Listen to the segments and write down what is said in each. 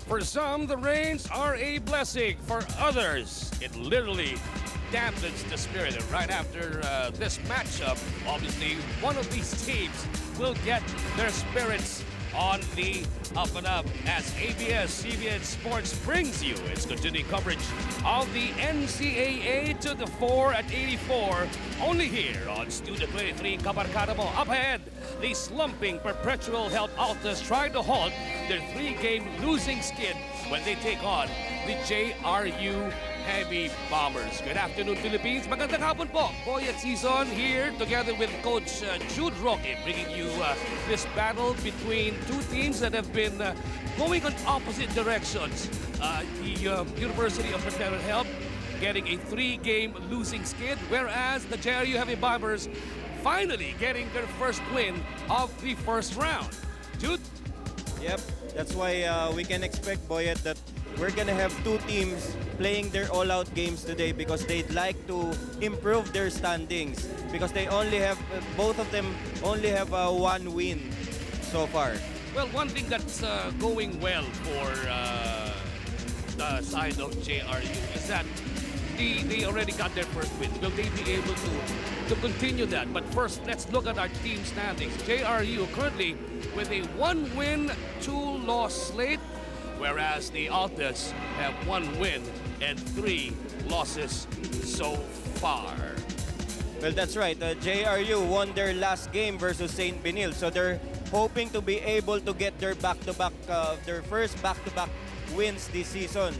For some, the rains are a blessing. For others, it literally dampens the spirit. And right after this matchup, obviously, one of these teams will get their spirits on the up and up as ABS-CBN Sports brings you its continuing coverage of the NCAA to the 4 at 84, only here on Studio 23 Kabarkada mo. Up ahead, the slumping Perpetual help Altas try to halt their 3-game losing skid when they take on the JRU Heavy Bombers. Good afternoon, Philippines. Magandang hapon po. Boyet season here together with Coach Jude Roque, bringing you this battle between two teams that have been going on opposite directions. The University of Perpetual Help getting a 3-game losing skid, whereas the JRU Heavy Bombers finally getting their first win of the first round. Jude? Yep, that's why we can expect, Boyet, that we're gonna have two teams playing their all-out games today because they'd like to improve their standings because they only have, both of them only have one win so far. Well, one thing that's going well for the side of JRU is that they already got their first win. Will they be able to continue that? But first, let's look at our team standings. JRU currently with a 1-win, 2-loss slate, whereas the Altas have 1 win and 3 losses so far. Well, that's right. JRU won their last game versus St. Benil, so they're hoping to be able to get their their first back-to-back wins this season.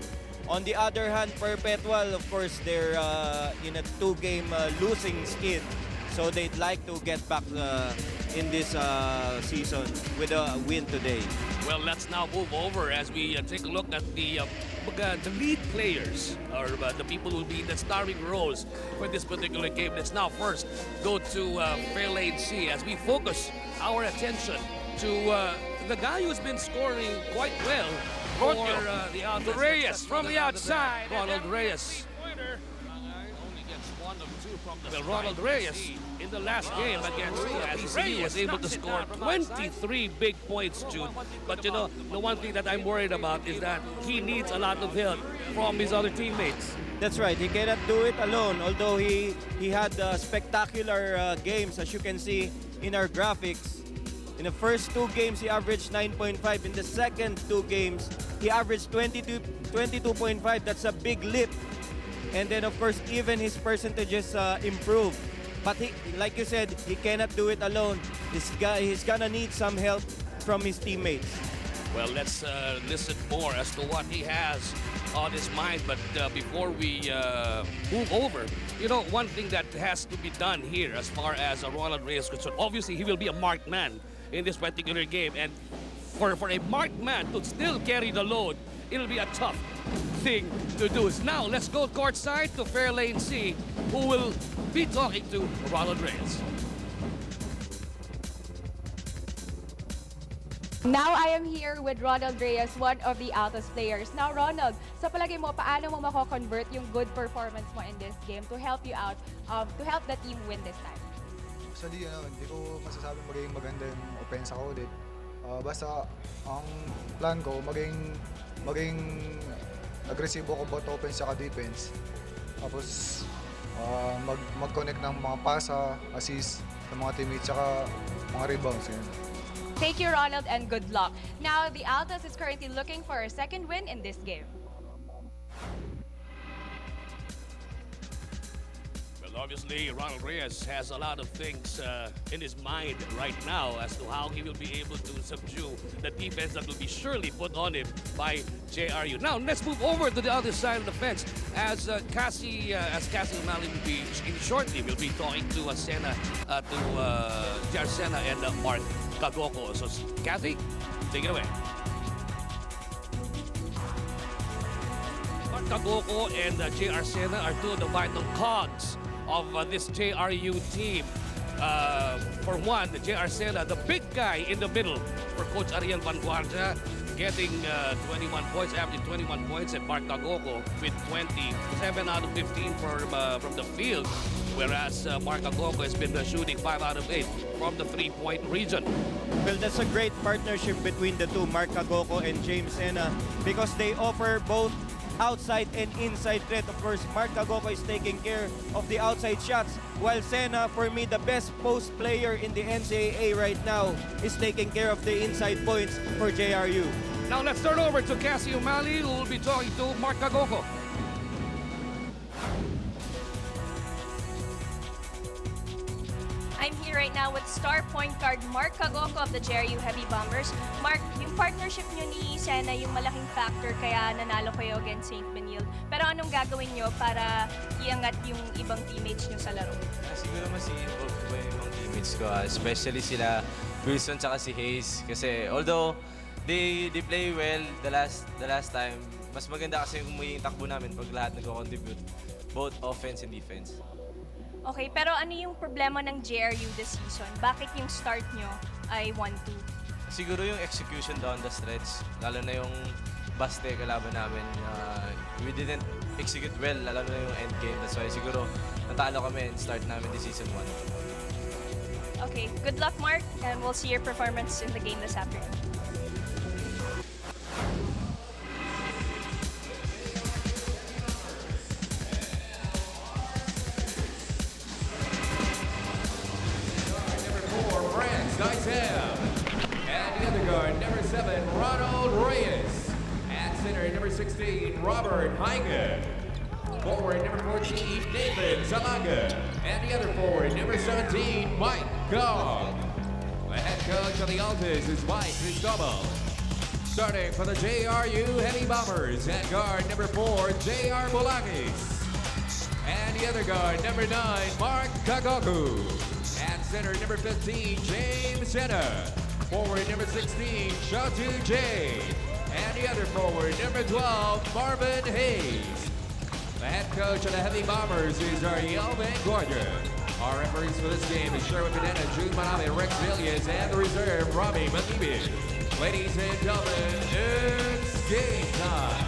On the other hand, Perpetual, of course, they're in a 2-game losing skid, so they'd like to get back in this season with a win today. Well, let's now move over as we take a look at the lead players, or the people who will be the starring roles for this particular game. Let's now first go to Fairlane C as we focus our attention to the guy who's been scoring quite well for the Altas. Reyes from the outside. Ronald Reyes. Well, Ronald Reyes in the last game against PCU was able to score 23 big points, Jude. But you know, the one thing that I'm worried about is that he needs a lot of help from his other teammates. That's right. He cannot do it alone, although he had spectacular games, as you can see in our graphics. In the first 2 games, he averaged 9.5. In the second 2 games, he averaged 22.5. That's a big leap. And then, of course, even his percentages improved. But he, like you said, he cannot do it alone. He's gonna need some help from his teammates. Well, let's listen more as to what he has on his mind. But before we move over, you know, one thing that has to be done here as far as Ronald Reyes is concerned, obviously he will be a marked man in this particular game. And for a marked man to still carry the load, it'll be a tough thing to do. Now, let's go courtside to Fairlane C, who will be talking to Ronald Reyes. Now I am here with Ronald Reyes, one of the Altas players. Now Ronald, sa palagay mo, paano mo mako-convert yung good performance mo in this game to help you out, to help the team win this time? Actually, hindi ko masasabing magiging maganda yung offense ako ulit. Basta ang plan ko, maging agresibo ako both offense at defense. Tapos mag-connect ng mga pasa, assist sa mga teammates, saka mga rebounds. Yun. Thank you, Ronald, and good luck. Now, the Altas is currently looking for a second win in this game. Well, obviously, Ronald Reyes has a lot of things in his mind right now as to how he will be able to subdue the defense that will be surely put on him by JRU. Now, let's move over to the other side of the fence as Cassie O'Malley will be shortly. We'll be talking to Jar Sena and Mark Kagoko. So, Kathy, take it away. Mark Kagoko and JR Sena are two of the vital cogs of this JRU team. For one, the JR Sena, the big guy in the middle for Coach Ariel Vanguardia. getting 21 points, averaging 21 points, and Mark Agoko with 20, 7 out of 15 from the field, whereas Mark Agoko has been shooting 5 out of 8 from the three-point region. Well, that's a great partnership between the two, Mark Agoko and James Sena, because they offer both outside and inside threat. Of course, Mark Agoko is taking care of the outside shots, while Sena, for me, the best post player in the NCAA right now, is taking care of the inside points for JRU. Now let's turn over to Cassie O'Malley, who will be talking to Mark Agoko. I'm here right now with star point guard Mark Agoko of the JRU Heavy Bombers. Mark, yung partnership nyo ni Sena yung malaking factor kaya nanalo kayo against St. Benil. Pero anong gagawin nyo para iangat yung ibang teammates nyo sa laro? Siguro mas i-involve ko yung mga teammates ko, especially sila Wilson tsaka si Hayes. Kasi although they play well the last time, mas maganda kasi yung magiging takbo namin pag lahat nag-contribute, both offense and defense. Okay, pero ano yung problema ng JRU this season? Bakit yung start nyo ay 1-2? Siguro yung execution down the stretch, lalo na yung baste kalaban namin. We didn't execute well, lalo na yung end game. That's why siguro natalo kami and start namin this season 1. Okay, good luck Mark, and we'll see your performance in the game this afternoon. And the other guard, number 7, Ronald Reyes. At center, number 16, Robert Heigen. Forward, number 14, Nathan Zalaga. And the other forward, number 17, Mike Gong. The head coach of the Altas is Mike Cristobal. Starting for the JRU Heavy Bombers, at guard, number 4, J.R. Bolakis. And the other guard, number 9, Mark Kagoku. At center, number 15, James Sena. Forward, number 16, Shatu J. And the other forward, number 12, Marvin Hayes. The head coach of the Heavy Bombers is Ariel Van Gordon. Our referees for this game is Sherwin Benena, Jude Maname, Rex Villiers, and the reserve, Robbie Malibi. Ladies and gentlemen, it's game time.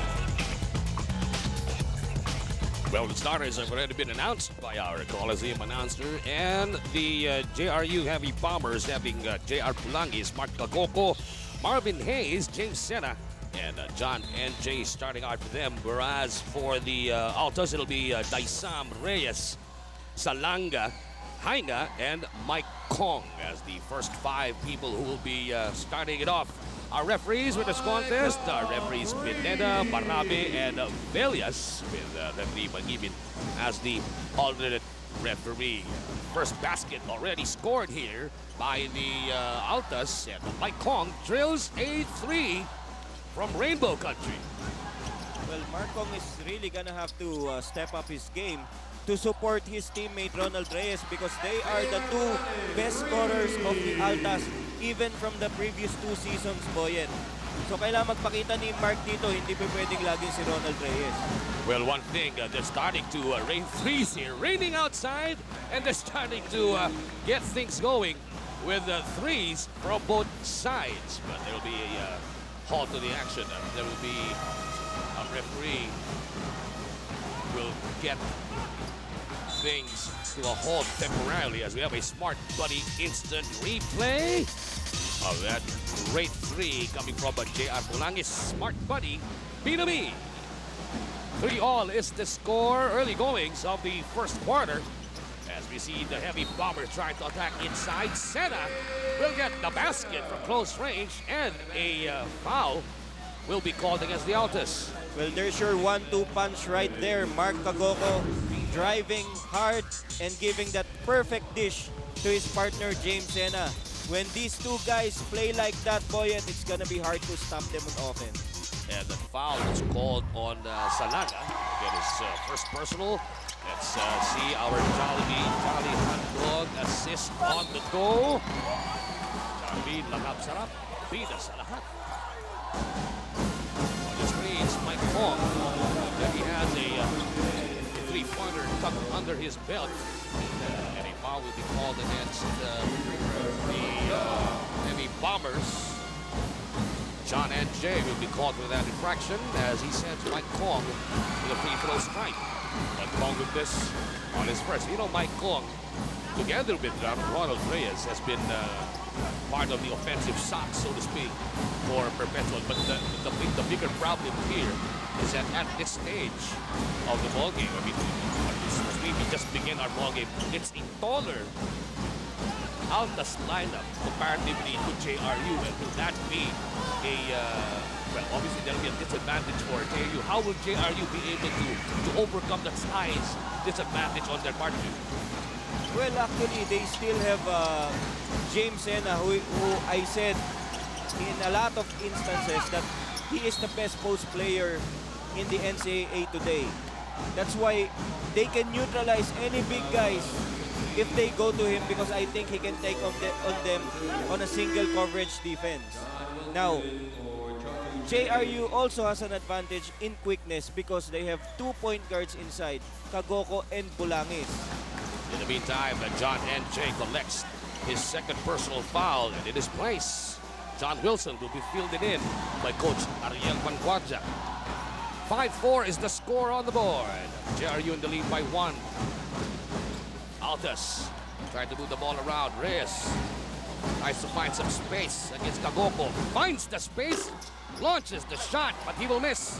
Well, the starters have already been announced by our Coliseum announcer, and the JRU Heavy Bombers having J.R. Pulangis, Mark Agoko, Marvin Hayes, James Sena, and John N.J. starting out for them. Whereas for the Altos, it'll be Daisam Reyes, Salanga, Haina, and Mike Kong as the first 5 people who will be starting it off. Our referees with this contest, our referees Pineda, Barabe, and Velias, with referee Magibin as the alternate referee. First basket already scored here by the Altas, and Mike Kong drills a 3 from Rainbow Country. Well, Mark Kong is really gonna have to step up his game to support his teammate Ronald Reyes, because they are the 2 best scorers of the Altas, even from the previous 2 seasons, Boyen. So kailangan magpakita ni Mark dito, hindi pa pwedeng laging si Ronald Reyes. Well, one thing, they're starting to rain threes here. Raining outside, and they're starting to get things going with threes from both sides. But there will be a halt to the action. There will be a referee will get things to a halt temporarily as we have a Smart Buddy instant replay of that great 3 coming from J.R. Pulangis. Smart Buddy, B2B. 3-all is the score, early goings of the first quarter. As we see the Heavy Bombers trying to attack inside. Sena will get the basket from close range, and a foul will be called against the Altas. Well, there's your 1-2 punch right there. Mark Agoko driving hard and giving that perfect dish to his partner James Sena. When these 2 guys play like that, boy, it's gonna be hard to stop them on offense. And the foul is called on Salaga. Get his first personal. Let's see our Jolly Handog assist on the go. Jolly, lakap sarap. Bida sa lahat. On the screens, Mike Kong. Then he has a 3-pointer tucked under his belt. And a foul will be called against the Heavy Bombers. John N.J. will be caught with that infraction as he sends Mike Kong to the free throw stripe. But Kong with this on his first. You know, Mike Kong, together with Ronald Reyes, has been part of the offensive sock, so to speak, for Perpetual. But the bigger problem here is that at this stage of the ballgame, I mean, as we just begin our ballgame, it's a taller Altas lineup comparatively to JRU, and will that be a well, obviously there'll be a disadvantage for JRU. How will JRU be able to overcome that size disadvantage on their part? Well, actually, they still have James Sena, who I said in a lot of instances that he is the best post player in the NCAA today. That's why they can neutralize any big guys if they go to him, because I think he can take on them on a single coverage defense. Now, JRU also has an advantage in quickness because they have 2 point guards inside, Kagoko and Bulangis. In the meantime, John N.J. collects his second personal foul, and in his place, John Wilson will be fielded in by Coach Ariel Mancuadja. 5-4 is the score on the board. JRU in the lead by 1. Altas trying to move the ball around. Reyes tries to find some space against Kagoko. Finds the space, launches the shot, but he will miss.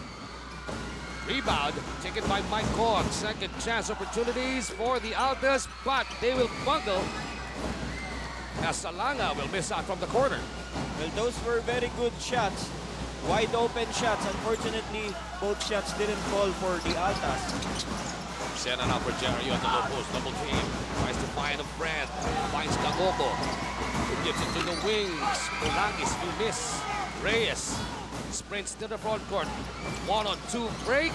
Rebound taken by Mike Kong. Second chance opportunities for the Altas, but they will bungle as Salanga will miss out from the corner. Well, those were very good shots. Wide open shots. Unfortunately, both shots didn't fall for the Altas. Sena now for JRU on the low post. Double team. Tries to find a friend. Finds Kagoko. Gives it to the wings. Bulangis will miss. Reyes sprints to the front court. 1-on-2 break.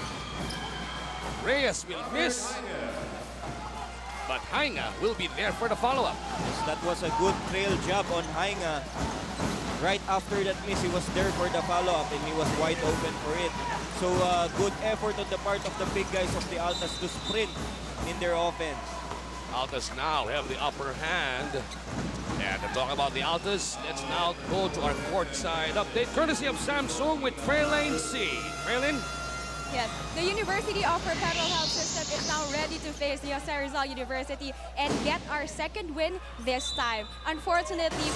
Reyes will miss. But Hainga will be there for the follow-up. Yes, that was a good trail job on Hainga. Right after that miss, he was there for the follow-up and he was wide open for it. So good effort on the part of the big guys of the Altas to sprint in their offense. Altas now have the upper hand. And to talk about the Altas, let's now go to our courtside update, courtesy of Samsung with Frelane C. Frelane? Yes, the University of Perpetual Health System is now ready to face the Jose Rizal University and get our second win this time. Unfortunately,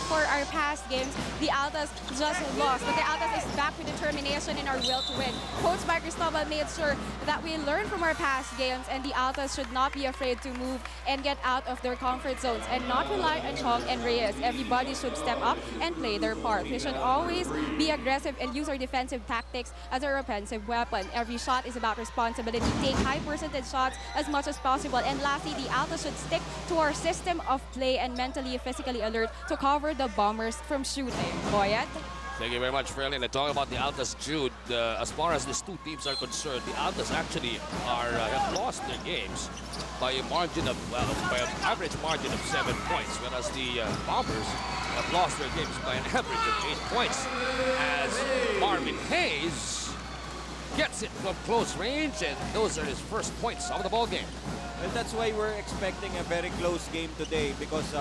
for our past games, the Altas just lost, but the Altas is back with determination and our will to win. Coach Mike Cristobal made sure that we learn from our past games, and the Altas should not be afraid to move and get out of their comfort zones and not rely on Chong and Reyes. Everybody should step up and play their part. We should always be aggressive and use our defensive tactics as our offensive weapon. Every shot is about responsibility. Take high percentage shots as much as possible. And lastly, the Altas should stick to our system of play and mentally, physically alert to cover the Bombers from shooting. Boyet? Thank you very much, Frelane. And talking about the Altas, Jude, as far as these two teams are concerned, the Altas actually have lost their games by a margin of, well, by an average margin of 7 points, whereas the Bombers have lost their games by an average of 8 points, as Marvin Hayes gets it from close range, and those are his first points of the ball game. Well, that's why we're expecting a very close game today, because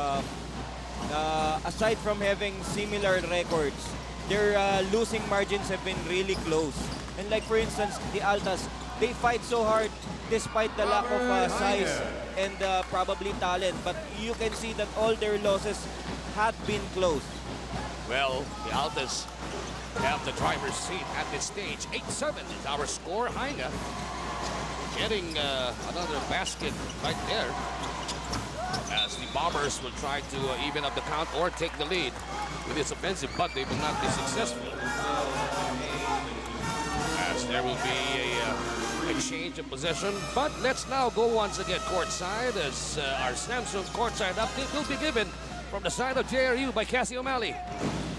aside from having similar records, their losing margins have been really close. And like for instance, the Altas, they fight so hard despite the lack of size and probably talent, but you can see that all their losses had been close. Well, the Altas have the driver's seat at this stage. 8-7 is our score. Hainga getting another basket right there, as the Bombers will try to even up the count or take the lead with this offensive, but they will not be successful, as there will be a change of possession. But let's now go once again courtside, as our Samsung courtside update will be given from the side of JRU by Cassie O'Malley.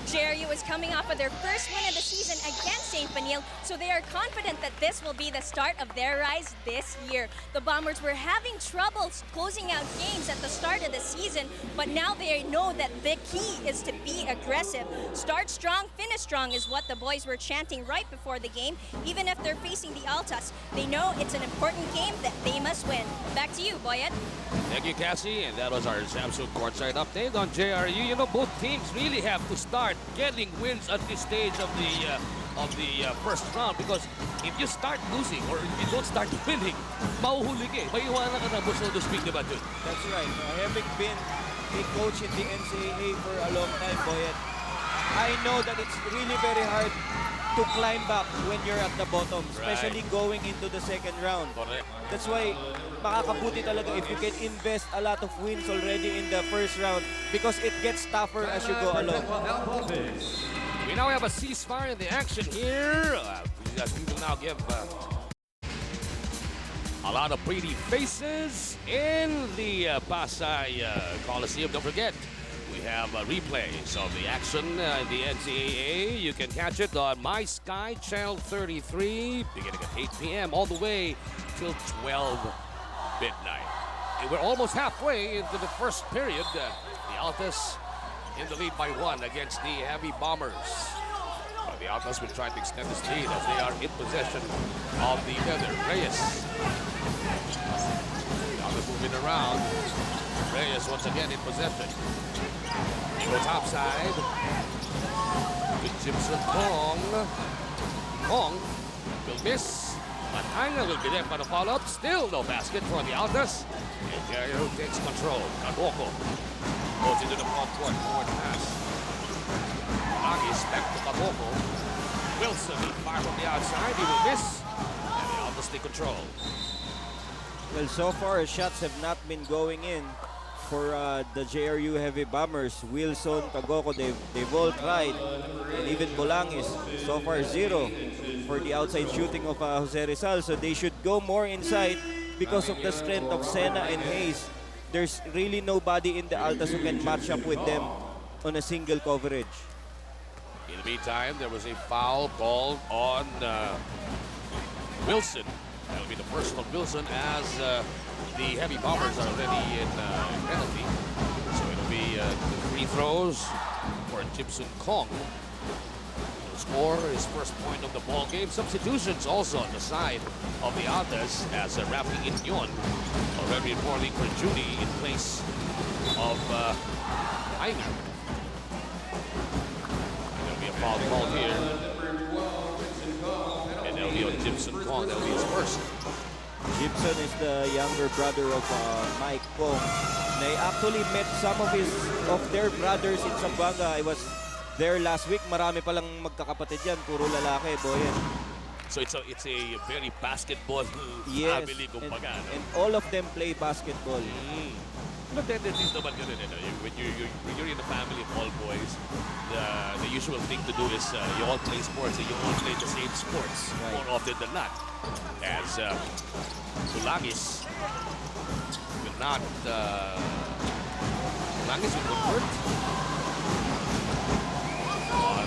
JRU is coming off of their first win of the season against St. Benil, so they are confident that this will be the start of their rise this year. The Bombers were having trouble closing out games at the start of the season, but now they know that the key is to be aggressive. Start strong, finish strong is what the boys were chanting right before the game. Even if they're facing the Altas, they know it's an important game that they must win. Back to you, Boyet. Thank you, Cassie, and that was our Samsung courtside update on JRU. You know, both teams really have to start getting wins at this stage of the first round, because if you start losing or if you don't start winning, mauhuli ka eh. Maiiwanan ka na, so to speak, diba, dude? That's right. Having been a coach in the NCAA for a long time, Boyet, I know that it's really very hard to climb back when you're at the bottom, especially going into the second round. Correct. That's why makakabuti talaga if you can invest a lot of wins already in the first round, because it gets tougher as you go along. We now have a ceasefire in the action here. As we will now give a lot of pretty faces in the Pasay Coliseum. Don't forget, we have replays of the action in the NCAA. You can catch it on My Sky Channel 33, beginning at 8 p.m. all the way till 12 midnight. And we're almost halfway into the first period. The Altas in the lead by 1 against the Heavy Bombers. But the Altas will try to extend this lead as they are in possession of the leather. Reyes. The Altas moving around. Reyes once again in possession. He goes outside. With Gibson Kong. Kong will miss. But Hanger will be there for the follow-up. Still no basket for the Altas. And JRU takes control. Kadoko goes into the front court. Forward pass. Agis back to Kadoko. Wilson will fire from the outside. He will miss. And the Altas take control. Well, so far shots have not been going in for the JRU Heavy Bombers. Wilson, Kagoko, they've all tried. And even Bolangis, so far 0 for the outside shooting of Jose Rizal. So they should go more inside because of the strength of Sena and Hayes. There's really nobody in the Altas who can match up with them on a single coverage. In the meantime, there was a foul called on Wilson. That'll be the first on Wilson as the Heavy Bombers are already in penalty. So it'll be the free throws for Gibson Kong. He'll score his first point of the ball game. Substitutions also on the side of the Altas as Rafi Inyon already reporting for Judy in place of Iger. There'll be a foul called here. And that'll be on Gibson Kong. That'll be his first. Gibson is the younger brother of Mike Kong. They actually met some of their brothers in Zamboanga. I was there last week. Marami palang magkakapatid yan. Puro lalaki, Boyan. So it's a very basketball family, kumbaga. And all of them play basketball. But tendencies naman ganun, when you're in a family of all boys, the usual thing to do is you all play sports and you all play the same sports more often than not. As Bulangis will not, Bulangis will convert on,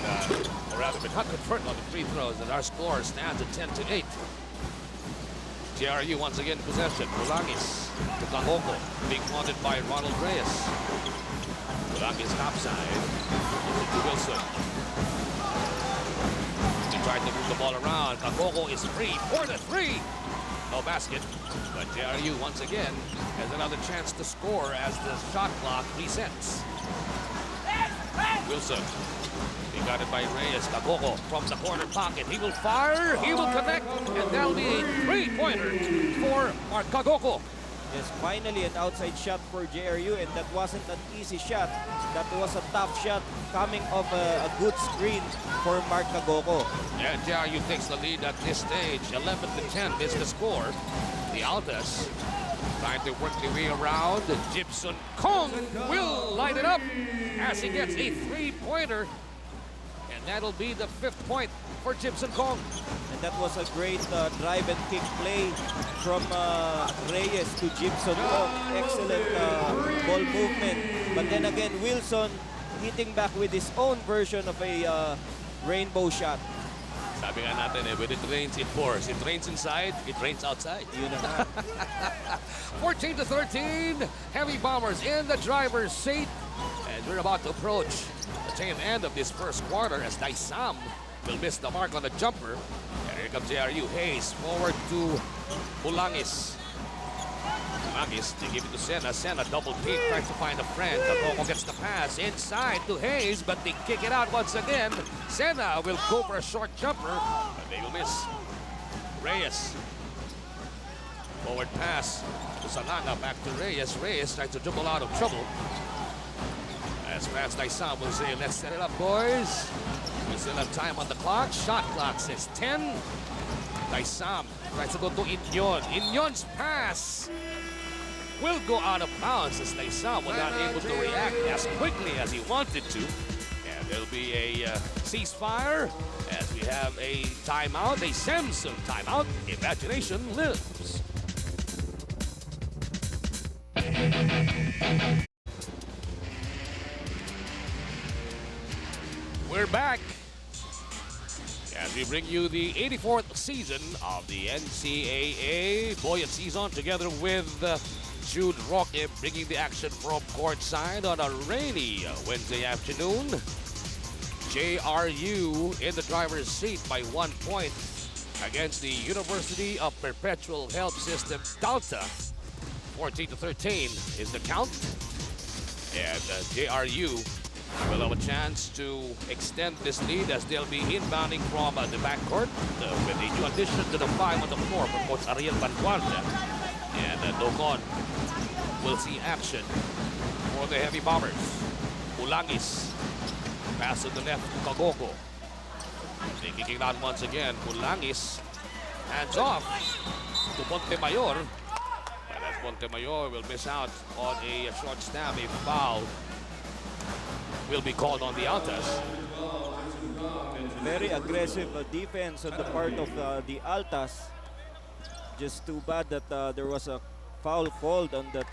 or rather, will not convert on the free throws, and our score stands at 10-8. JRU once again in possession. Bulangis to Kahoko, being wanted by Ronald Reyes. Bulangis topside. To Wilson. He tried to move the ball around. Kahoko is free for the three. No basket. But JRU once again has another chance to score as the shot clock resets. Wilson. He got it by Reyes. Kahoko from the corner pocket. He will fire. He will connect. And that'll be a three-pointer for Mark Kahoko. Yes, finally an outside shot for JRU, and that wasn't an easy shot. That was a tough shot coming off a good screen for Mark Kahoko. And JRU takes the lead at this stage. 11-10 is the score. The Altas trying to work their way around. Gibson Kong will light it up as he gets a three-pointer. And that'll be the 5th point for Gibson Kong. And that was a great drive and kick play from Reyes to Gibson Kong. Excellent ball movement. But then again, Wilson hitting back with his own version of a rainbow shot. Sabi nga natin when it rains, it pours. It rains inside, it rains outside. Yun na nga. 14-13, Heavy Bombers in the driver's seat. And we're about to approach the tail end of this first quarter as Daisam will miss the mark on the jumper. And here comes JRU. Hayes forward to Bulangis. Bulangis, they give it to Sena. Sena double team, tries to find a friend. Kagogo gets the pass inside to Hayes, but they kick it out once again. Sena will go for a short jumper, but they will miss. Reyes. Forward pass to Salanga, back to Reyes. Reyes tries to dribble out of trouble. As fast as Daisam will say, let's set it up, boys. We still have time on the clock. Shot clock says 10. Daisam tries to go to Inyon. Inyon's pass will go out of bounds as Daisam was not able to react as quickly as he wanted to. And there'll be a ceasefire as we have a timeout, a Samsung timeout. Imagination lives. We're back as we bring you the 84th season of the NCAA Buoyant Season together with Jude Roque bringing the action from courtside on a rainy Wednesday afternoon. JRU in the driver's seat by 1 point against the University of Perpetual Health System Delta. 14-13 is the count. And JRU will have a chance to extend this lead as they'll be inbounding from the backcourt with a new addition to the 5 on the floor from Coach Ariel Banguarda. And Dogon will see action for the Heavy Bombers. Ulangis, pass to the left, Kagogo. They kicking out once again. Ulangis, hands off to Montemayor. And as Montemayor will miss out on a short stab, a foul will be called on the Altas. Very aggressive defense on the part of the Altas. Just too bad that there was a foul called on that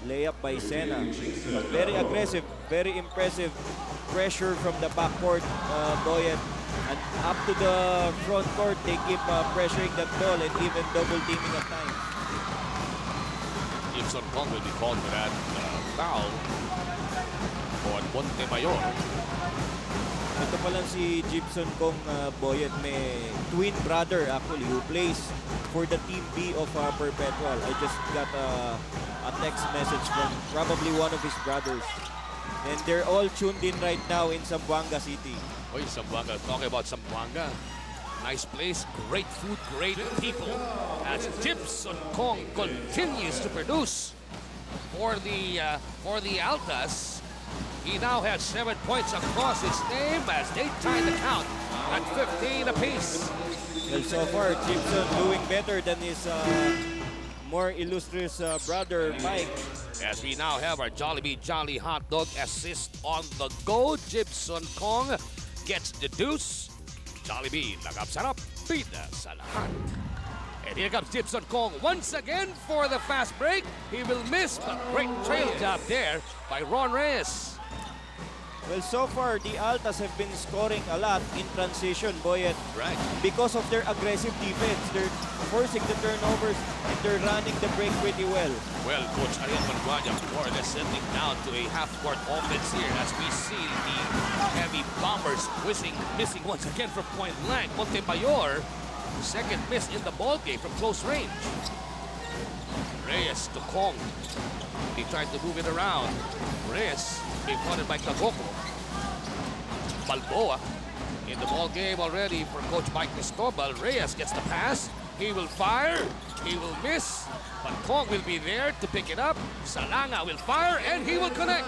layup by Sena. But very aggressive, very impressive pressure from the backcourt, Boyet. And up to the front court, they keep pressuring that ball and even double teaming at times. Gibson Kong will be called for that foul on Montemayor. Ito pa lang si Gibson Kong Boyet, may twin brother actually who plays for the team B of Perpetual. I just got a text message from probably one of his brothers. And they're all tuned in right now in Zamboanga City. Oy, Zamboanga. Talking about Zamboanga. Nice place, great food, great people. As Gibson Kong continues to produce for the Altas. He now has 7 points across his name as they tie the count at 15 apiece. Well, so far, Gibson doing better than his more illustrious brother, Mike. As we now have our Jollibee Jolly Hot Dog assist on the go. Gibson Kong gets the deuce. Jollibee, nagapsarap, pida sa lahat. And here comes Gibson Kong once again for the fast break. He will miss, but great trail job there by Ron Reyes. Well, so far, the Altas have been scoring a lot in transition, Boyet. Right. Because of their aggressive defense. They're forcing the turnovers and they're running the break pretty well. Well, Coach Ariel Manguanya more or less settling down to a half-court offense here as we see the Heavy Bombers missing once again from point blank. Montemayor, second miss in the ballgame from close range. Reyes to Kong. He tried to move it around. Reyes being fronted by Kagogo. Balboa in the ball game already for Coach Mike Cristobal. Reyes gets the pass. He will fire. He will miss. But Kong will be there to pick it up. Salanga will fire and he will connect.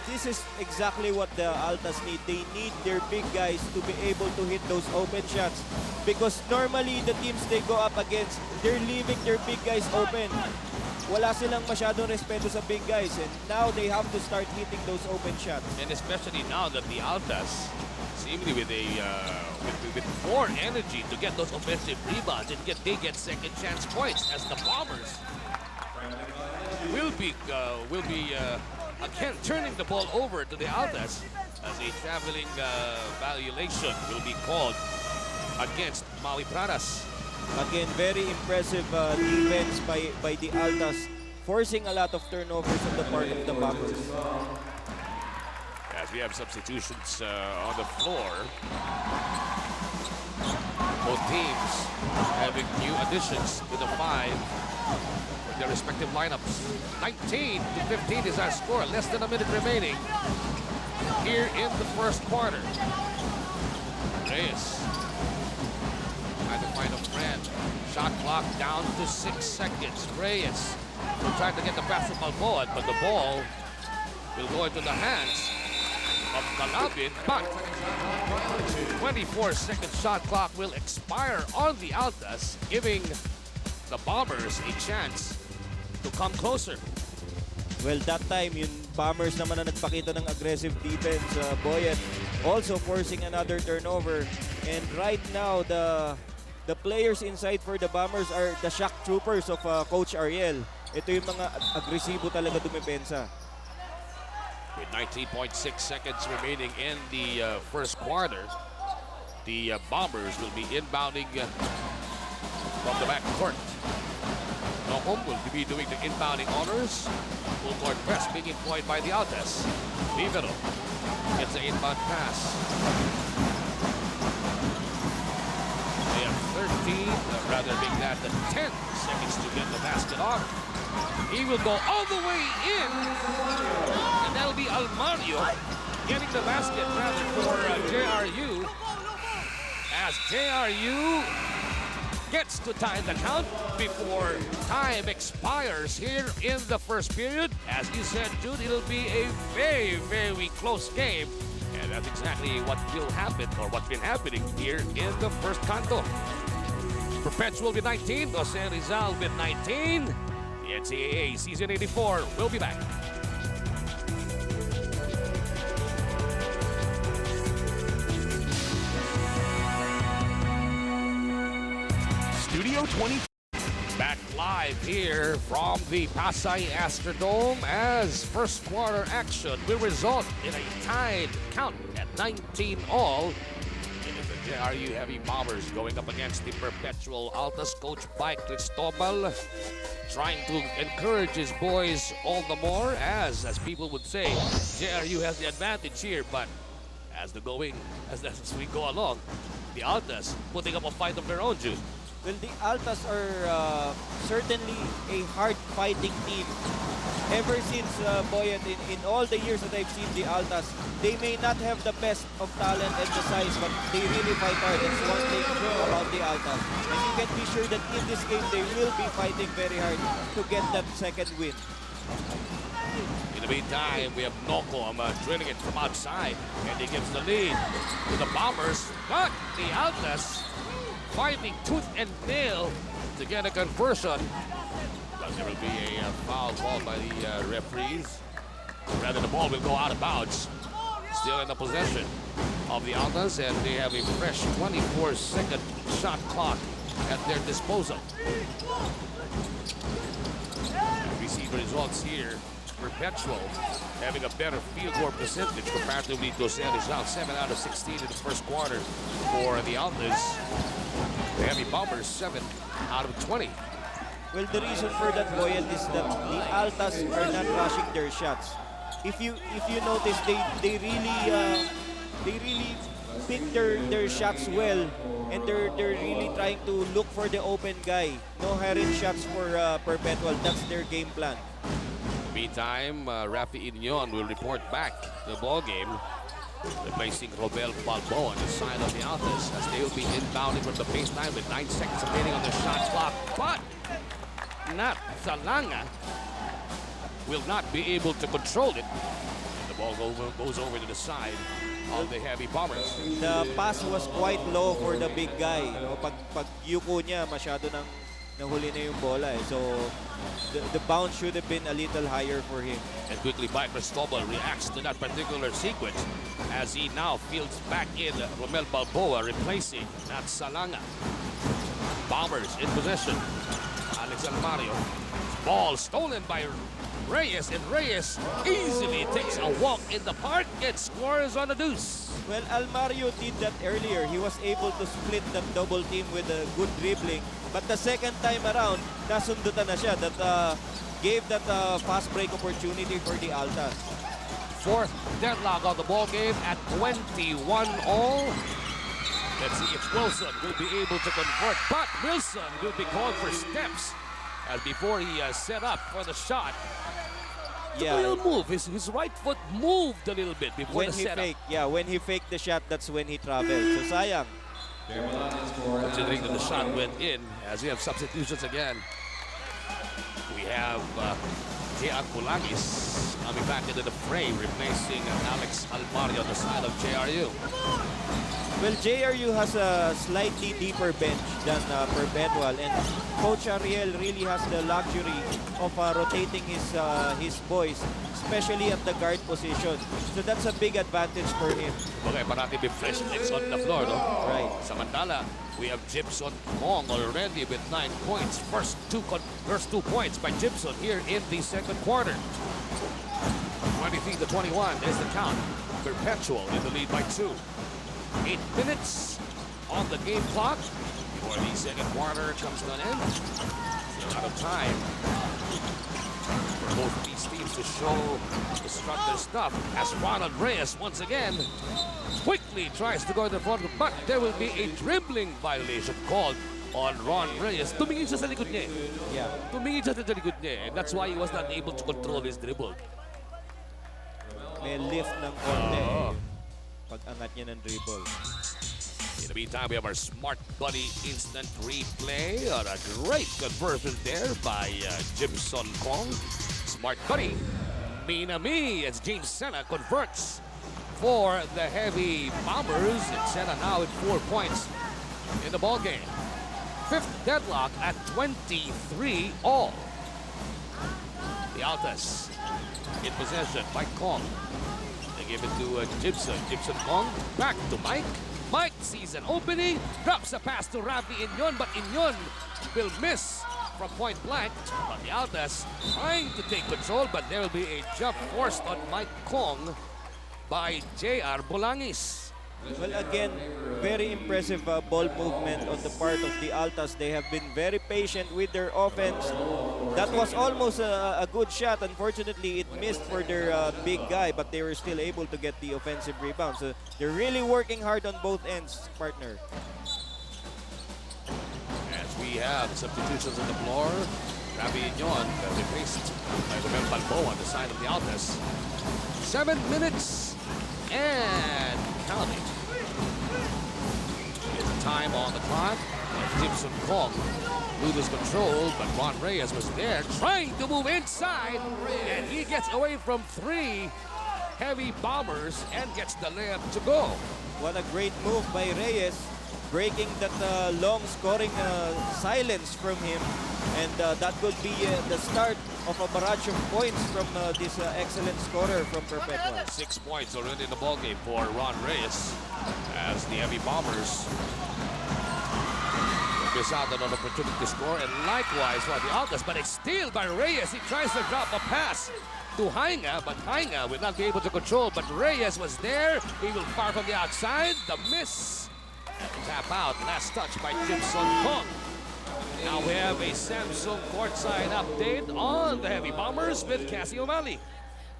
This is exactly what the Altas need. They need their big guys to be able to hit those open shots. Because normally the teams they go up against, they're leaving their big guys open. Wala silang masyadong respeto sa big guys, and now they have to start hitting those open shots. And especially now that the Altas seemingly with more energy to get those offensive rebounds and they get second chance points as the Bombers will be again turning the ball over to the Altas. as a traveling violation will be called against Maui Pradas. Again, very impressive defense by the Altas, forcing a lot of turnovers on the part of the Bombers. As we have substitutions on the floor. Both teams having new additions to the five for their respective lineups. 19 to 15 is our score. Less than a minute remaining here in the first quarter. Reyes trying to find a friend. Shot clock down to 6 seconds. Reyes will try to get the basketball forward, but the ball will go into the hands of Calabin, but 24-second shot clock will expire on the Altas, giving the Bombers a chance to come closer. Well, that time, yung Bombers naman na nagpakita ng aggressive defense, Boyet, also forcing another turnover. And right now, the players inside for the Bombers are the shock troopers of Coach Ariel. Ito yung mga agresibo talaga dumepensa. With 19.6 seconds remaining in the first quarter, the Bombers will be inbounding from the back court. Nohom will be doing the inbounding honors. Full court press being employed by the Altas. Vivero gets the inbound pass. They have 13, rather being that than 10 seconds to get the basket off. He will go all the way in, and that'll be Almario getting the basket rather for JRU, as JRU gets to tie the count before time expires here in the first period. As you said, Jude, it'll be a very, very close game, and that's exactly what will happen, or what's been happening here in the first canto. Perpetual with 19, Jose Rizal with 19. The NCAA Season 84 will be back. Studio 20. Back live here from the Pasay Astrodome as first quarter action will result in a tied count at 19 all. It is the JRU Heavy Bombers going up against the Perpetual Altas. Coach by Cristobal trying to encourage his boys all the more, as people would say, JRU has the advantage here, but as we go along, the Altas putting up a fight of their own, Jude. Well, the Altas are certainly a hard-fighting team. Ever since, Boyet, in all the years that I've seen the Altas, they may not have the best of talent and the size, but they really fight hard. That's one thing about the Altas. And you can be sure that in this game, they will be fighting very hard to get that second win. In the meantime, we have Noko drilling it from outside, and he gives the lead to the Bombers, but the Altas fighting tooth and nail to get a conversion. But there will be a foul called by the referees. Rather, the ball will go out of bounds. Still in the possession of the Altas, and they have a fresh 24-second shot clock at their disposal. We see the results here. Perpetual having a better field goal percentage comparatively to San Rizal. 7 out of 16 in the first quarter for the Altas. The Heavy Bombers 7 out of 20. Well, the reason for that, Boyet, is that the Altas are not rushing their shots. If you notice, they really pick their shots well, and they're really trying to look for the open guy. No hurried shots for Perpetual. That's their game plan. Meantime, Rafi Inyon will report back the ball game, replacing Robel Balbo on the side of the Altas, as they will be inbounding from the baseline with 9 seconds remaining on the shot clock. But Nat Salanga will not be able to control it. And the ball goes over to the side of the Heavy Bombers. The pass was quite low for the big guy. No? Pag yuko niya, masyado nang nahuli na yung bola. So the bounce should have been a little higher for him. And quickly, Mike Cristobal reacts to that particular sequence as he now fields back in Romel Balboa, replacing Nat Salanga. Bombers in possession. Alex Almario. Ball stolen by Reyes, and Reyes easily takes a walk in the park and scores on the deuce. Well, Almario did that earlier. He was able to split that double team with a good dribbling. But the second time around, nasundutan na siya. That gave that fast break opportunity for the Altas. Fourth deadlock of the ball game at 21 all. Let's see if Wilson will be able to convert, but Wilson will be called for steps as before he set up for the shot. Yeah, A little move. His right foot moved a little bit before when the he setup. faked, when he faked the shot, that's when he traveled. So sayang. Considering that the shot went in, as we have substitutions again. We have JR Bulangis coming back into the frame, replacing Alex Almario on the side of JRU. Well, JRU has a slightly deeper bench than Perpetual, and Coach Ariel really has the luxury of rotating his boys, especially at the guard position. So that's a big advantage for him. Okay, parati may fresh legs on the floor, no? Right. Samantala, we have Gibson Kong already with 9 points. First two points by Gibson here in the second quarter. 23-21 is the count. Perpetual in the lead by 2. 8 minutes on the game clock before the second quarter comes to an end. A lot of time for both of these teams to strut their stuff as Ronald Reyes once again quickly tries to go to the front, but there will be a dribbling violation called on Ron Reyes. Tumingin siya sa likod niya. Yeah. Tumingin siya sa likod niya, and that's why he was not able to control his dribble. May lift ng konti. Pag-angat niya ng dribble. In the meantime, we have our Smart Buddy instant replay. A great conversion there by Gibson Kong. Smart Buddy, Minami, as James Sena converts for the Heavy Bombers. And Sena now with 4 points in the ball game. Fifth deadlock at 23 all. The Altas in possession by Kong. They give it to Gibson. Gibson Kong back to Mike. Mike sees an opening, drops a pass to Ravi Inyon, but Inyon will miss from point blank. But the Altas trying to take control, but there will be a jump forced on Mike Kong by JR Bulangis. Well, again, very impressive ball movement on the part of the Altas. They have been very patient with their offense. That was almost a good shot. Unfortunately, it missed for their big guy, but they were still able to get the offensive rebound. So they're really working hard on both ends, partner. As we have substitutions on the floor, Ravi Inyon replaced by Romel Balbo on the side of the Altas. 7 minutes and counting. It's time on the clock. Gibson Kong loses control, but Ron Reyes was there trying to move inside, and he gets away from 3 Heavy Bombers and gets the layup to go. What a great move by Reyes, breaking that long scoring silence from him. And that could be the start of a barrage of points from this excellent scorer from Perpetual. 6 points already in the ballgame for Ron Reyes as the Heavy Bombers miss out on an opportunity to score, and likewise for the Altas, but it's steal by Reyes. He tries to drop a pass to Hainga, but Hainga will not be able to control, but Reyes was there. He will fire from the outside. The miss. Tap out. Last touch by Gibson Kong. Now we have a Samsung courtside update on the Heavy Bombers with Cassie O'Malley.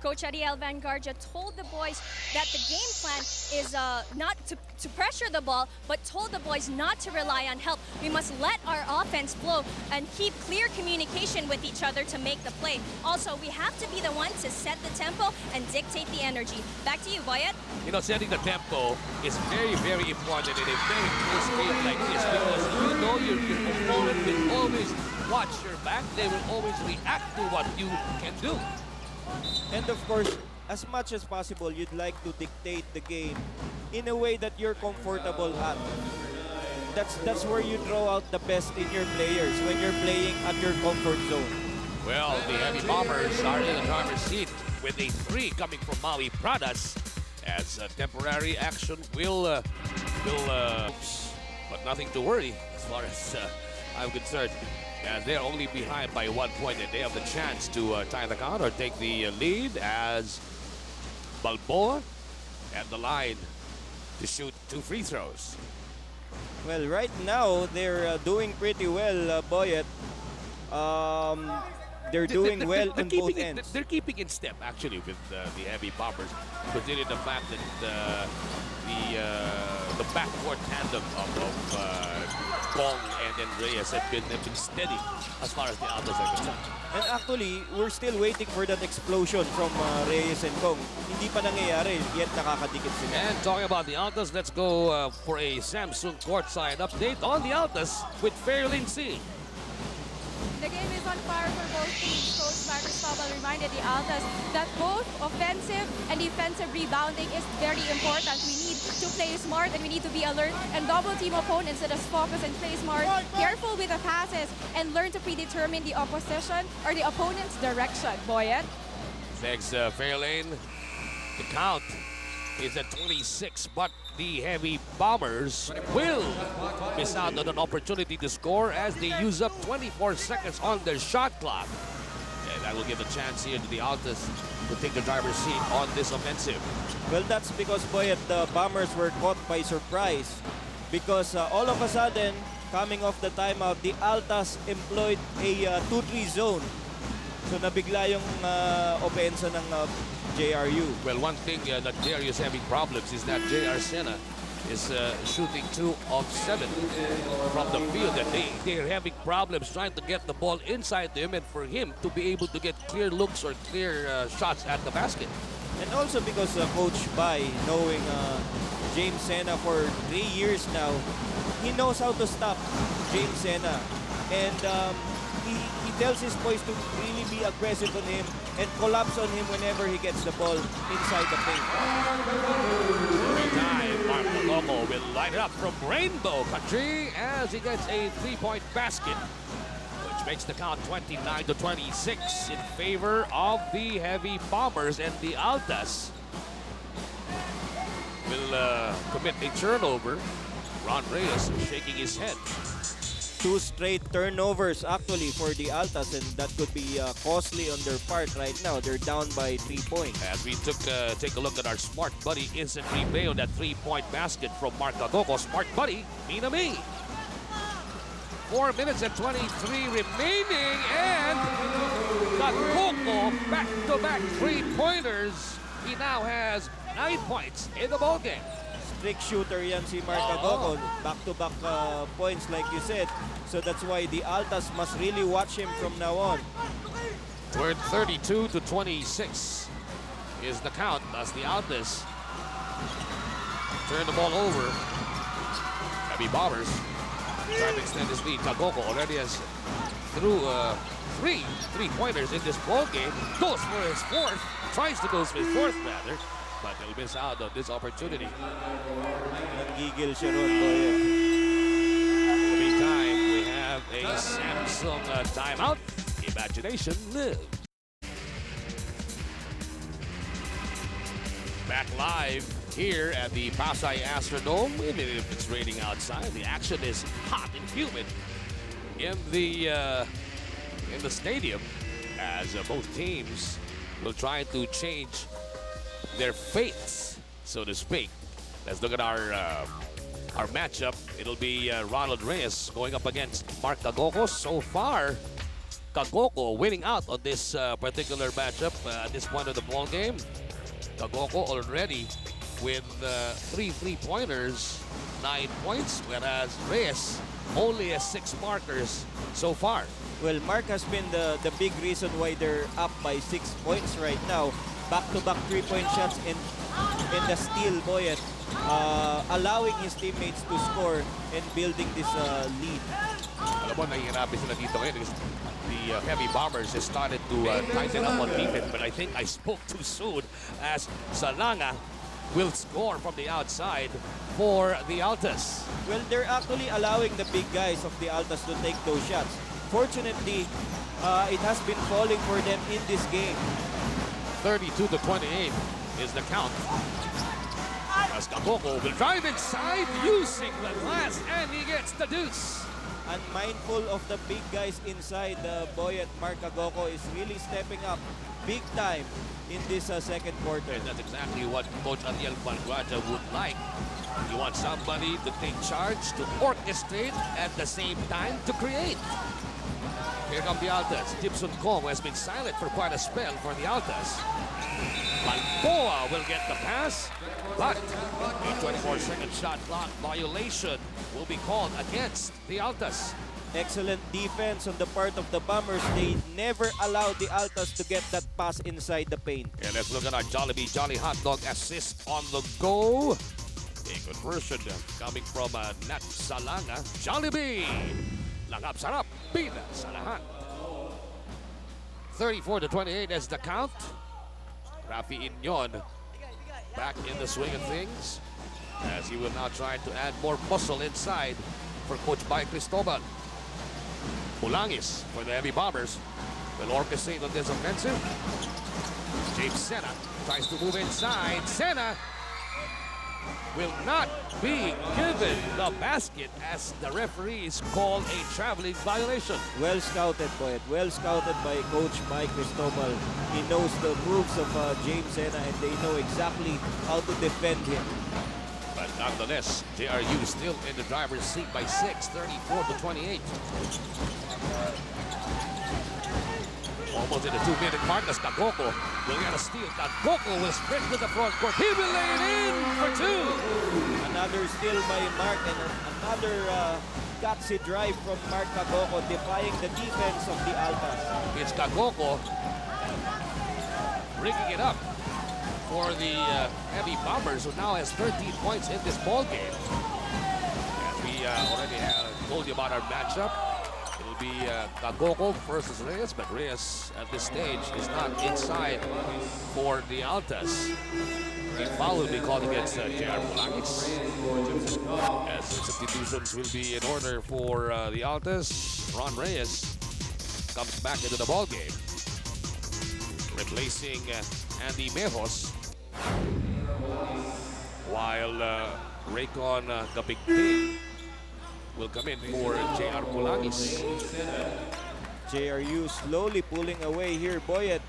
Coach Ariel Vanguardia told the boys that the game plan is not to pressure the ball, but told the boys not to rely on help. We must let our offense flow and keep clear communication with each other to make the play. Also, we have to be the ones to set the tempo and dictate the energy. Back to you, Boyet. You know, setting the tempo is very, very important in a very close game like this, because you know your opponent will always watch your back. They will always react to what you can do. And of course, as much as possible, you'd like to dictate the game in a way that you're comfortable at. That's where you draw out the best in your players, when you're playing at your comfort zone. Well, the Heavy Bombers are in the driver's seat with a 3 coming from Maui Pradas, as temporary action will but nothing to worry as far as I'm concerned. As they're only behind by 1 point, and they have the chance to tie the count or take the lead as Balboa at the line to shoot 2 free throws. Well, right now, they're doing pretty well, Boyet. They're doing well on both ends. They're keeping in step, actually, with the heavy bombers, considering the fact that the backcourt tandem of Bong and then Reyes have been steady as far as the others are concerned. And actually, we're still waiting for that explosion from Reyes and Bong. Hindi pa nangyayari, yet nakakadikit sila. And talking about the Altas, let's go for a Samsung courtside update on the Altas with Fairlane C. The game is on fire for both teams. Coach Marcus Pavel reminded the Altas that both offensive and defensive rebounding is very important. We need to play smart and we need to be alert and double team opponents. Let us focus and play smart, careful with the passes, and learn to predetermine the opposition or the opponent's direction. Boyet. Thanks, Fairlane. The count is at 26, but the heavy bombers will miss out on an opportunity to score as they use up 24 seconds on their shot clock. And that will give a chance here to the Altas to take the driver's seat on this offensive. Well, that's because, Boyet, the Bombers were caught by surprise. Because all of a sudden, coming off the timeout, the Altas employed a 2-3 zone. So nabigla yung opensa ng JRU. Well, one thing that JRU is having problems is that JR Sena is shooting 2 of 7 from the field. And they're having problems trying to get the ball inside him and for him to be able to get clear looks or clear shots at the basket. And also because Coach Bai, knowing James Sena for 3 years now, he knows how to stop James Sena. And he tells his boys to really be aggressive on him and collapse on him whenever he gets the ball inside the paint. Every time, Mark Lomo will light it up from Rainbow Country as he gets a 3-point basket, which makes the count 29-26 in favor of the heavy bombers, and the Altas will commit a turnover. Ron Reyes shaking his head. 2 straight turnovers actually for the Altas, and that could be costly on their part right now. They're down by 3 points. As we take a look at our Smart Buddy instant replay on that 3-point basket from Mark Agoko. Smart Buddy, me. 4 minutes and 23 remaining, and Agoko back-to-back 3-pointers. He now has 9 points in the ballgame. Strict shooter yan si Mark Agoko. Back-to-back points like you said. So that's why the Altas must really watch him from now on. We're at 32-26 is the count as the Altas turn the ball over. Heavy bombers trying to extend his lead. Agoko already has through three-pointers in this ball game. Goes for his fourth. Tries to go for his fourth rather. But he'll miss out on this opportunity. Nagigil siya ron, Boyet. In the meantime, we have a Samsung timeout. Imagination live. Back live here at the Pasay Astrodome. Even if it's raining outside, the action is hot and humid in the stadium as both teams will try to change their fates, so to speak. Let's look at our matchup. It'll be Ronald Reyes going up against Mark Agoko. So far, Agoko winning out on this particular matchup at this point of the ball game. Agoko already with 3 3-pointers, 9 points, whereas Reyes only has 6 markers so far. Well, Mark has been the big reason why they're up by 6 points right now. Back-to-back 3-point shots and the steal, Boyet, allowing his teammates to score and building this lead. Alam mo, nahihirapan sila dito ngayon because the heavy bombers has started to tighten up on defense, but I think I spoke too soon as Salanga will score from the outside for the Altas. Well, they're actually allowing the big guys of the Altas to take those shots. Fortunately, it has been falling for them in this game. 32-28 is the count. As Agoko will drive inside using the glass, and he gets the deuce. unmindful of the big guys inside. Boyet Mark Agoko is really stepping up big time in this second quarter. And that's exactly what Coach Ariel Panguaja would like. You want somebody to take charge, to orchestrate, at the same time to create. Here come the Altas. Gibson Kong has been silent for quite a spell for the Altas. Balboa will get the pass, but a 24-second shot clock violation will be called against the Altas. Excellent defense on the part of the Bombers. They never allowed the Altas to get that pass inside the paint. And let's look at our Jollibee Jolly Hot Dog assist on the go. A conversion coming from Nat Salanga. Jollibee! Langap sarap, pina sa lahat. 34-28 is the count. Rafi Inyon back in the swing of things as he will now try to add more muscle inside for Coach Mike Cristobal. Bulangis for the Heavy Bombers will orchestrate on this offensive. James Sena tries to move inside. Sena will not be given the basket as the referees call a traveling violation. Well scouted, Boyet. Well scouted by Coach Mike Cristobal. He knows the moves of James Sena and they know exactly how to defend him. But nonetheless, JRU still in the driver's seat by 6, 34-28. Almost in the 2-minute mark as Kagoko will get a steal. Kagoko will sprint to the front court. He will lay it in for 2. Another steal by Mark and another gutsy drive from Mark Kagoko defying the defense of the Altas. It's Kagoko rigging it up for the Heavy Bombers, who now has 13 points in this ball game. And we already told you about our matchup. It'll be Kagoko versus Reyes, but Reyes at this stage is not inside for the Altas. The foul will be called against JR Bulangis, as substitutions will be in order for the Altas. Ron Reyes comes back into the ball game, replacing Andy Mejos, while Raycon Gabigting will come in for JR Bulangis. JRU slowly pulling away here, Boyet,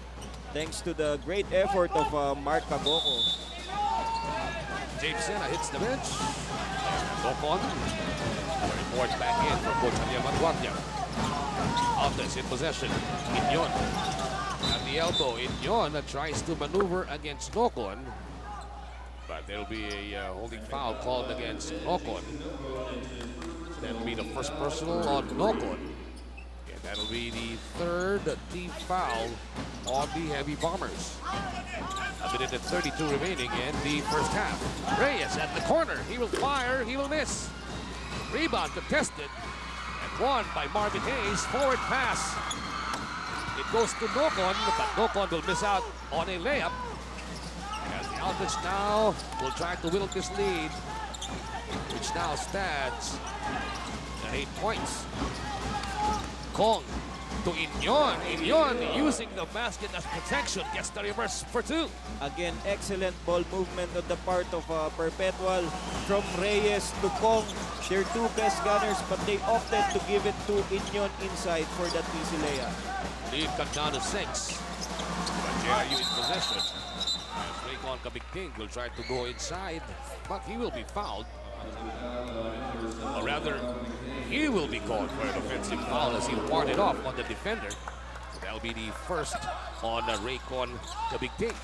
thanks to the great effort of Mark Kagoko. James Sena hits the bench. Locon. Report back in from Coach Ariel Panguaja. Altas in possession. Inyon at the elbow. Inyon tries to maneuver against Locon, but there'll be a holding foul called against Locon. That'll be the first personal on Locon. And that'll be the third team foul on the Heavy Bombers. A minute and 32 remaining in the first half. Reyes at the corner. He will fire. He will miss. Rebound contested and won by Marvin Hayes. Forward pass. It goes to Locon, but Locon will miss out on a layup. As the Altas now will try to wield this lead, which now stands at 8 points. Kong to Inyon. Inyon using the basket as protection, gets the reverse for 2. Again, excellent ball movement on the part of Perpetual. From Reyes to Kong, they're two best gunners, but they opted to give it to Inyon inside for that easy layup. Lead cut down to 6. But JRU in possession. As Raycon Gabigting will try to go inside, but he will be fouled. Or rather, he will be called for an offensive foul as he warded off on the defender. That'll be the first on Raycon Gabigting.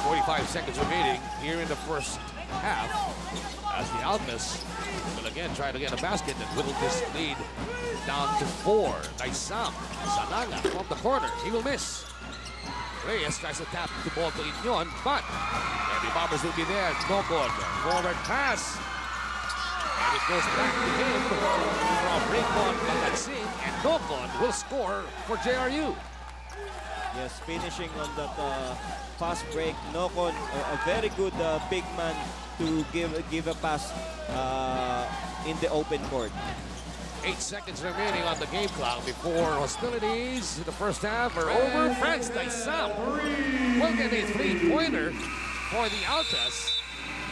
45 seconds remaining here in the first half as the Altas will again try to get a basket and whittle this lead down to 4. Naisam Salanga from the corner. He will miss. Reyes tries to tap the ball to Inyon, but the Bombers will be there. Locon, forward pass. And it goes back to him from Raycon Bagatsing, and Locon will score for JRU. Yes, finishing on that fast break. Locon, a very good big man to give a pass in the open court. 8 seconds remaining on the game clock before hostilities in the first half are over. France Naisam will get a 3-pointer for the Altas.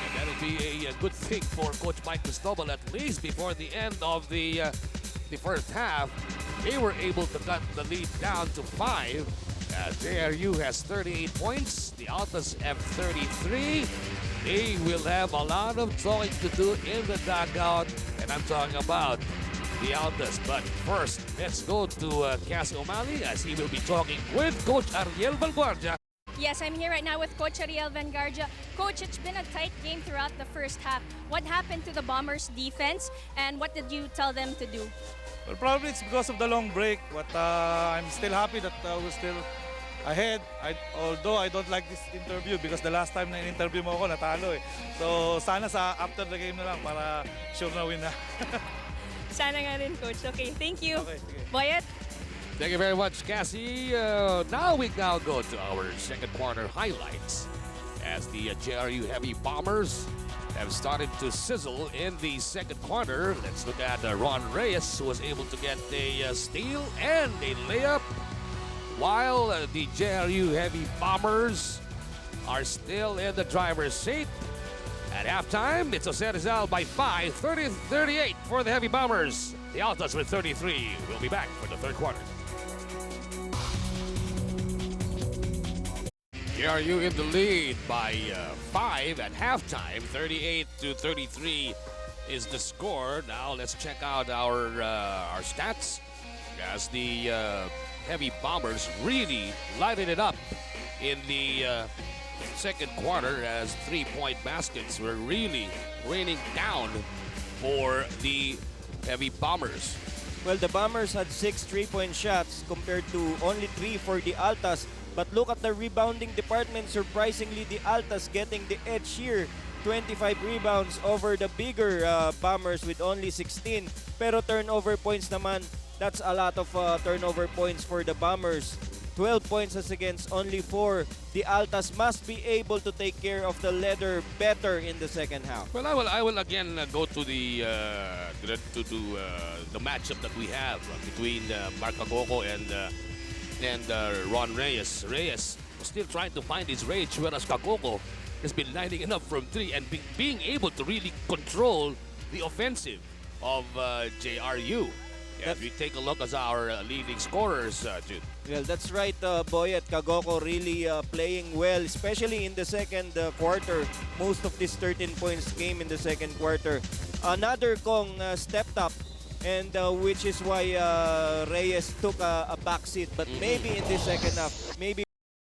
And that'll be a good think for Coach Mike Cristobal, at least before the end of the first half, they were able to cut the lead down to 5. JRU has 38 points. The Altas have 33. They will have a lot of talking to do in the dugout, and I'm talking about the Altas. But first, let's go to Cassie O'Malley as he will be talking with Coach Ariel Valguardia. Yes, I'm here right now with Coach Ariel Vanguardia. Coach, it's been a tight game throughout the first half. What happened to the Bombers' defense, and what did you tell them to do? Well, probably it's because of the long break, but I'm still happy that we're still ahead. Although I don't like this interview because the last time na in-interview mo ako, natalo eh. So sana sa after the game na lang para sure na win na. Sana nga rin, Coach. Okay, thank you. Okay, sige. Boyet? Thank you very much, Cassie. Now we go to our second quarter highlights as the JRU Heavy Bombers have started to sizzle in the second quarter. Let's look at Ron Reyes, who was able to get a steal and a layup, while the JRU Heavy Bombers are still in the driver's seat. At halftime, it's Jose Rizal by 5, 30-38 for the Heavy Bombers. The Altas with 33. We'll be back for the third quarter. JRU in the lead by 5 at halftime. 38-33 is the score. Now let's check out our stats as the Heavy Bombers really lighted it up in the second quarter as 3-point baskets were really raining down for the Heavy Bombers. Well, the Bombers had 6 3-point shots compared to only 3 for the Altas. But look at the rebounding department. Surprisingly, the Altas getting the edge here. 25 rebounds over the bigger Bombers with only 16. Pero turnover points naman, that's a lot of turnover points for the Bombers. 12 points as against only 4. The Altas must be able to take care of the leather better in the second half. Well, I will again go to the matchup that we have between Mark Agoko and Ron Reyes. Reyes was still trying to find his range, whereas Kakoko has been lining it up from 3 and being able to really control the offensive of JRU. As we take a look at our leading scorers, Jude. Well, that's right, Boy, at Kagoko really playing well, especially in the second quarter. Most of this 13 points came in the second quarter. Another Kong stepped up, and which is why Reyes took a back seat. But maybe in the second half, maybe